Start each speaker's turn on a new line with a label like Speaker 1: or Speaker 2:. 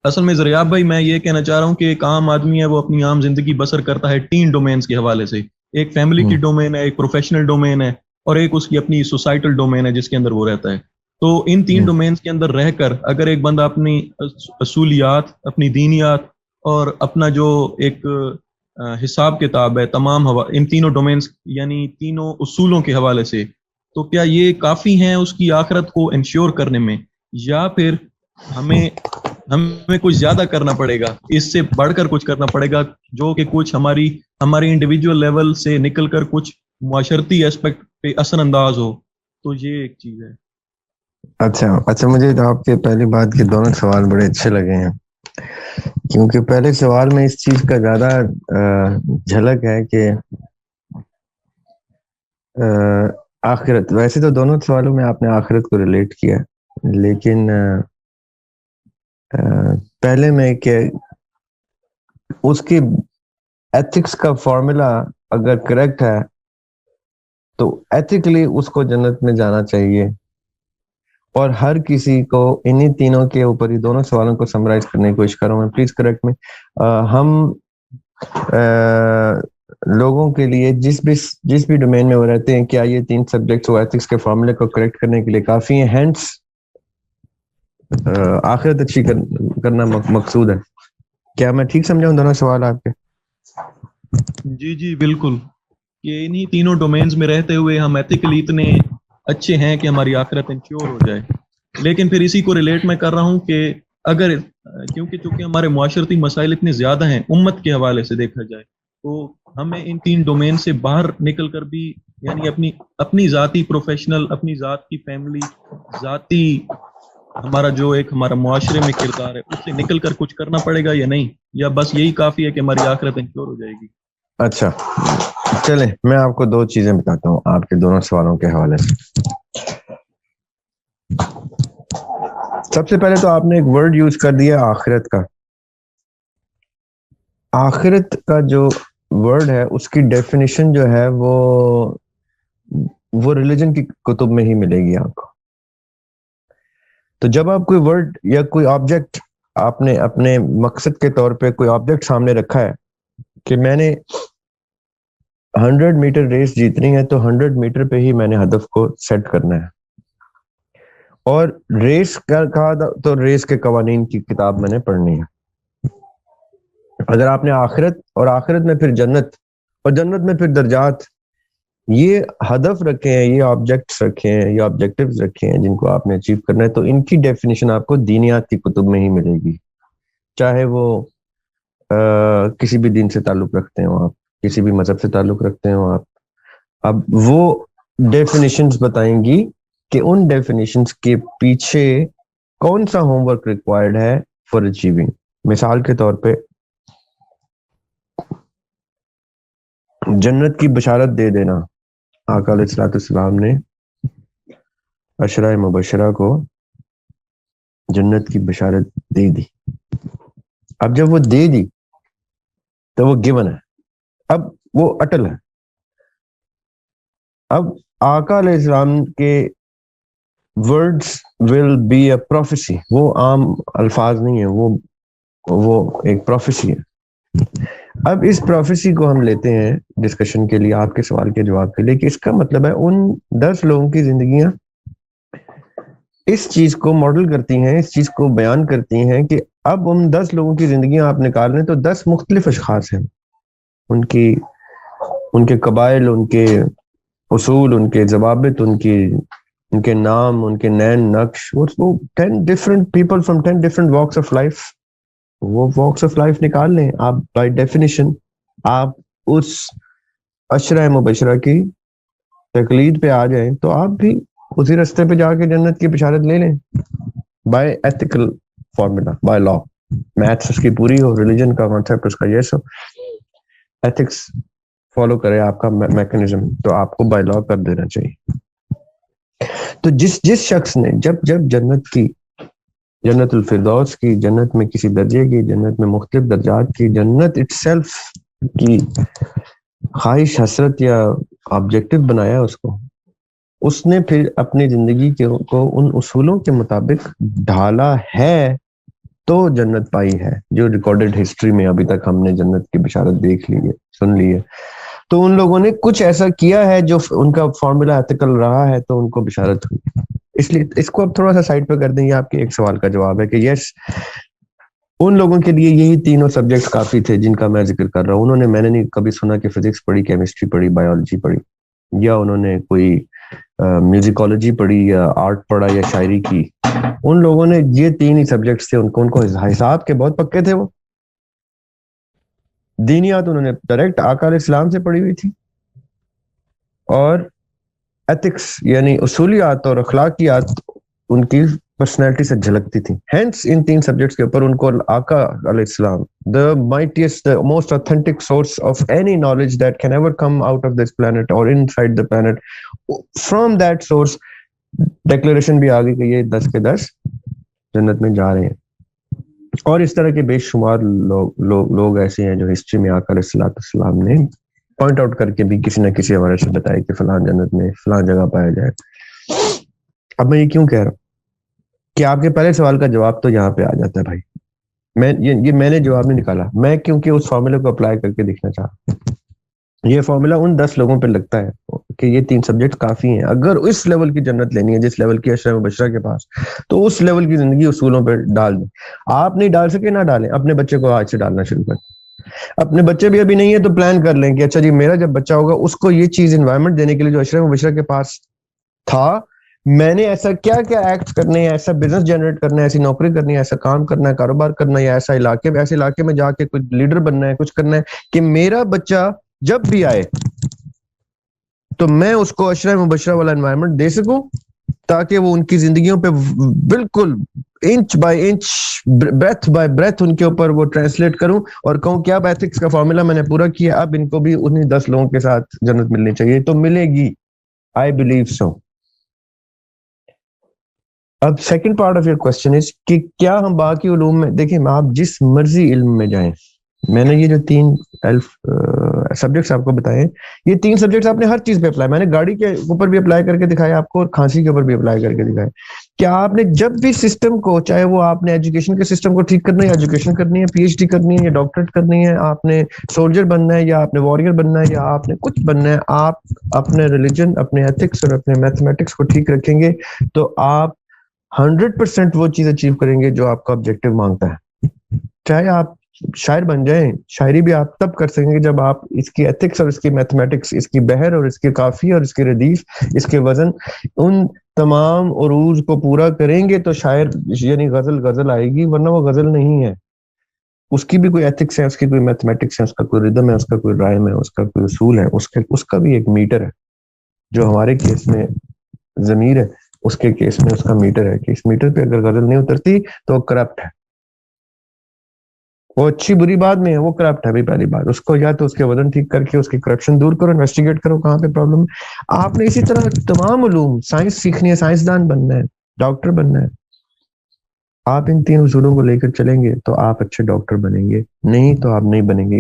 Speaker 1: اصل میں زریاب بھائی میں یہ کہنا چاہ رہا ہوں کہ ایک عام آدمی ہے وہ اپنی عام زندگی بسر کرتا ہے 3 ڈومینز کے حوالے سے. ایک فیملی کی ڈومین ہے, ایک پروفیشنل ڈومین ہے, اور ایک اس کی اپنی سوسائٹل ڈومین ہے جس کے اندر وہ رہتا ہے. تو ان 3 ڈومینز کے اندر رہ کر اگر ایک بندہ اپنی اصولیات, اپنی دینیات اور اپنا جو ایک حساب کتاب ہے تمام ان تینوں ڈومینز یعنی تینوں اصولوں کے حوالے سے, تو کیا یہ کافی ہیں اس کی آخرت کو انشور کرنے میں, یا پھر ہمیں کچھ زیادہ کرنا پڑے گا, اس سے بڑھ کر کچھ کرنا پڑے گا جو کہ کچھ ہماری انڈیویجول لیول سے نکل کر کچھ معاشرتی ایسپیکٹ پہ اثر انداز ہو؟ تو یہ ایک چیز ہے.
Speaker 2: اچھا مجھے تو آپ کے پہلی بات کے دونوں سوال بڑے اچھے لگے ہیں, کیونکہ پہلے سوال میں اس چیز کا زیادہ جھلک ہے کہ آخرت, ویسے تو دونوں سوالوں میں آپ نے آخرت کو ریلیٹ کیا, لیکن پہلے میں کہ اس کی ایتھکس کا فارمولا اگر کریکٹ ہے تو ایتھیکلی اس کو جنت میں جانا چاہیے. اور ہر کسی کو انہی تینوں کے اوپر ہی دونوں سوالوں کو سمرائز کرنے کی کوشش کروں میں, پلیز کریکٹ میں. ہم لوگوں کے لیے جس بھی ڈومین میں وہ رہتے ہیں, کیا یہ 3 سبجیکٹس وہ ایتھکس کے فارمولے کو کریکٹ کرنے کے لیے کافی ہیں؟ ہینڈس آخرت اچھی کرنا مقصود ہے. کیا میں ٹھیک سمجھا ہوں دونوں سوال آپ کے؟
Speaker 1: جی بالکل, کہ انہی تینوں ڈومینز میں رہتے ہوئے ہم ایتھیکلی اتنے اچھے ہیں کہ ہماری آخرت انشور ہو جائے. لیکن پھر اسی کو ریلیٹ میں کر رہا ہوں کہ اگر چونکہ ہمارے معاشرتی مسائل اتنے زیادہ ہیں امت کے حوالے سے دیکھا جائے, تو ہمیں ان 3 ڈومین سے باہر نکل کر بھی یعنی اپنی ذاتی پروفیشنل, اپنی ذات کی فیملی, ذاتی ہمارا جو ایک ہمارا معاشرے میں کردار ہے اس سے نکل کر کچھ کرنا پڑے گا یا نہیں, یا بس یہی کافی ہے کہ ہماری آخرت انشور ہو جائے گی؟
Speaker 2: اچھا چلیں, میں آپ کو 2 چیزیں بتاتا ہوں آپ کے دونوں سوالوں کے حوالے سے. سب سے پہلے تو آپ نے ایک ورڈ یوز کر دیا آخرت کا. آخرت کا جو ورڈ ہے اس کی ڈیفینیشن جو ہے وہ ریلیجن کی کتب میں ہی ملے گی آپ کو. تو جب آپ کوئی ورڈ یا کوئی آبجیکٹ, آپ نے اپنے مقصد کے طور پہ کوئی آبجیکٹ سامنے رکھا ہے کہ میں نے 100 میٹر ریس جیتنی ہے, تو 100 میٹر پہ ہی میں نے ہدف کو سیٹ کرنا ہے. اور ریس کہا تو ریس کے قوانین کی کتاب میں نے پڑھنی ہے. اگر آپ نے آخرت اور آخرت میں پھر جنت اور جنت میں پھر درجات, یہ ہدف رکھے ہیں, یہ آبجیکٹس رکھے ہیں, یہ آبجیکٹیوز رکھے ہیں جن کو آپ نے اچیو کرنا ہے, تو ان کی ڈیفینیشن آپ کو دینیات کی کتب میں ہی ملے گی, چاہے وہ کسی بھی دین سے تعلق رکھتے ہوں آپ, کسی بھی مذہب سے تعلق رکھتے ہوں آپ. اب وہ ڈیفینیشنز بتائیں گی کہ ان ڈیفینیشنز کے پیچھے کون سا ہوم ورک ریکوائرڈ ہے فار اچیونگ. مثال کے طور پہ جنت کی بشارت دے دینا, آقا علیہ الصلوۃ والسلام نے عشرہ مبشرہ کو جنت کی بشارت دے دی. اب جب وہ دے دی تو وہ گیون ہے, اب وہ اٹل ہے. اب آقا علیہ السلام کے words will be a prophecy, وہ عام الفاظ نہیں ہیں, وہ ایک پروفیسی ہے. اب اس پروفیسی کو ہم لیتے ہیں ڈسکشن کے لیے, آپ کے سوال کے جواب کے لیے, کہ اس کا مطلب ہے ان 10 لوگوں کی زندگیاں اس چیز کو ماڈل کرتی ہیں, اس چیز کو بیان کرتی ہیں کہ اب ان 10 لوگوں کی زندگیاں آپ نکال رہے ہیں تو 10 مختلف اشخاص ہیں, ان کے قبائل, ان کے اصول, ان کے ضوابط, ان کے نام, ان کے نین نقش, وہ 10 different people from 10 different walks of life. وہ walks of life نکال لیں آپ, بائی ڈیفینیشن آپ اس عشرہ مبشرہ کی تقلید پہ آ جائیں تو آپ بھی اسی رستے پہ جا کے جنت کی بشارت لے لیں, by ethical formula, by law. Maths اس کی پوری ہو, ریلیجن کا کانسیپٹ اس کا یہ سب, ایتھکس فالو کرے آپ کا میکنزم, تو آپ کو بائی لا کر دینا چاہیے. تو جس شخص نے جب جنت الفردوس کی, جنت میں کسی درجے کی, جنت میں مختلف درجات کی, جنت اٹ سیلف کی خواہش, حسرت یا آبجیکٹو بنایا اس نے پھر اپنی زندگی کو ان اصولوں کے مطابق ڈھالا ہے تو جنت پائی ہے. جو ریکارڈڈ ہسٹری میں ابھی تک ہم نے جنت کی بشارت دیکھ لی ہے, سن لی ہے, تو ان لوگوں نے کچھ ایسا کیا ہے جو ان کا فارمولا ایتھیکل رہا ہے, تو ان کو بشارت ہوئی. اس لیے اس کو اب تھوڑا سا سائڈ پہ کر دیں. یہ آپ کے ایک سوال کا جواب ہے کہ یس, ان لوگوں کے لیے یہی تینوں سبجیکٹ کافی تھے جن کا میں ذکر کر رہا ہوں. میں نے نہیں کبھی سنا کہ فزکس پڑھی, کیمسٹری پڑھی, بایولوجی پڑھی, یا انہوں نے کوئی میوزیکالوجی پڑھی یا آرٹ پڑھا یا شاعری کی. ان لوگوں نے یہ تین ہی سبجیکٹس تھے, ان کو حساب کے بہت پکے تھے. وہ دینیات انہوں نے ڈائریکٹ آقا علیہ السلام سے پڑھی ہوئی تھی, اور ایتھکس یعنی اصولیات اور اخلاقیات ان کی پرسنالٹی سے جھلکتی تھی. ہینس ان تین سبجیکٹس کے اوپر ان کو آقا علیہ السلام, the mightiest, the most authentic source of any knowledge that can ever come out of this planet or inside the planet, from that source declaration بھی آگئی کہ یہ 10 کے 10 جنت میں جا رہے ہیں. اور اس طرح کے بے شمار لوگ ایسے ہیں جو ہسٹری میں آقا علیہ السلام نے پوائنٹ آؤٹ کر کے بھی کسی نہ کسی حوالے سے بتائے کہ فلاں جنت میں فلاں جگہ پایا جائے. اب میں یہ کیوں کہہ رہا ہوں کہ آپ کے پہلے سوال کا جواب تو یہاں پہ آ جاتا ہے بھائی. میں نے جواب نہیں نکالا, میں کیونکہ اس فارمولے کو اپلائی کر کے دیکھنا چاہ رہا ہوں. یہ فارمولا ان 10 لوگوں پہ لگتا ہے کہ یہ 3 سبجیکٹ کافی ہیں. اگر اس لیول کی جنت لینی ہے جس لیول کی اشرف مبشرہ کے پاس, تو اس لیول کی زندگی اصولوں پہ ڈال دیں. آپ نہیں ڈال سکے نہ ڈالیں, اپنے بچے کو آج سے ڈالنا شروع کریں. اپنے بچے بھی ابھی نہیں ہے تو پلان کر لیں کہ اچھا جی میرا جب بچہ ہوگا اس کو یہ چیز انوائرمنٹ دینے کے لیے جو اشرف مبشرہ کے پاس تھا, میں نے ایسا کیا کیا ایکٹ کرنے ہیں, ایسا بزنس جنریٹ کرنا ہے, ایسی نوکری کرنی ہے, ایسا کام کرنا ہے, کاروبار کرنا ہے, یا ایسے علاقے میں جا کے کوئی لیڈر بننا ہے, کچھ کرنا ہے کہ میرا بچہ جب بھی آئے تو میں اس کو اشرف مبشرہ والا انوائرمنٹ دے سکوں, تاکہ وہ ان کی زندگیوں پہ بالکل inch by inch, breath by breath ان کے اوپر وہ ٹرانسلیٹ کروں اور کہوں کیا ایتھکس کا فارمولا میں نے پورا کیا, اب ان کو بھی انہیں 10 لوگوں کے ساتھ جنت ملنی چاہیے. تو ملے گی, آئی بلیو سو. اب second part of your question is کہ کیا ہم باقی علوم میں, دیکھیں آپ جس مرضی علم میں جائیں, میں نے یہ جو 3 سبجیکٹس آپ کو بتائے, یہ 3 سبجیکٹس آپ نے ہر چیز پہ اپلائی, میں نے گاڑی کے اوپر بھی اپلائی کر کے دکھایا آپ کو, اور کھانسی کے اوپر بھی اپلائی کر کے دکھایا. کیا آپ نے جب بھی سسٹم کو, چاہے وہ آپ نے ایجوکیشن کے سسٹم کو ٹھیک کرنا ہے, ایجوکیشن کرنی ہے, پی ایچ ڈی کرنی ہے, یا ڈاکٹریٹ کرنی ہے, آپ نے سولجر بننا ہے, یا آپ نے وارئر بننا ہے, یا آپ نے کچھ بننا ہے, آپ اپنے ریلیجن, اپنے ایتھکس اور اپنے میتھمیٹکس کو ٹھیک رکھیں گے تو آپ 100% وہ چیز اچیو کریں گے جو آپ کا آبجیکٹو مانگتا ہے. چاہے آپ شاعر بن جائیں, شاعری بھی آپ تب کر سکیں گے جب آپ اس کی ایتھکس اور اس کی میتھمیٹکس, اس کی بحر اور اس کی قافیہ اور اس کی ردیف, اس کے وزن, ان تمام عروج کو پورا کریں گے تو شاعر یعنی غزل آئے گی, ورنہ وہ غزل نہیں ہے. اس کی بھی کوئی ایتھکس ہے, اس کی کوئی میتھمیٹکس ہے, اس کا کوئی ردم ہے, اس کا کوئی رائم ہے, اس کا کوئی اصول ہے, اس کا بھی ایک میٹر ہے. جو ہمارے کیس میں ضمیر ہے, اس کے کیس میں اس کا میٹر ہے کہ اس میٹر پہ اگر غزل نہیں اترتی تو وہ کرپٹ ہے. وہ اچھی بری بات میں ہے, وہ کرپٹ ہے. پہلی بات, اس کو یا تو اس کے وزن ٹھیک کر کے اس کی کرپشن دور کرو, انویسٹیگیٹ کرو کہاں پہ پرابلم ہے. آپ نے اسی طرح تمام علوم, سائنس سیکھنی ہے, سائنسدان بننا ہے, ڈاکٹر بننا ہے, آپ ان 3 اصولوں کو لے کر چلیں گے تو آپ اچھے ڈاکٹر بنیں گے, نہیں تو آپ نہیں بنیں گے.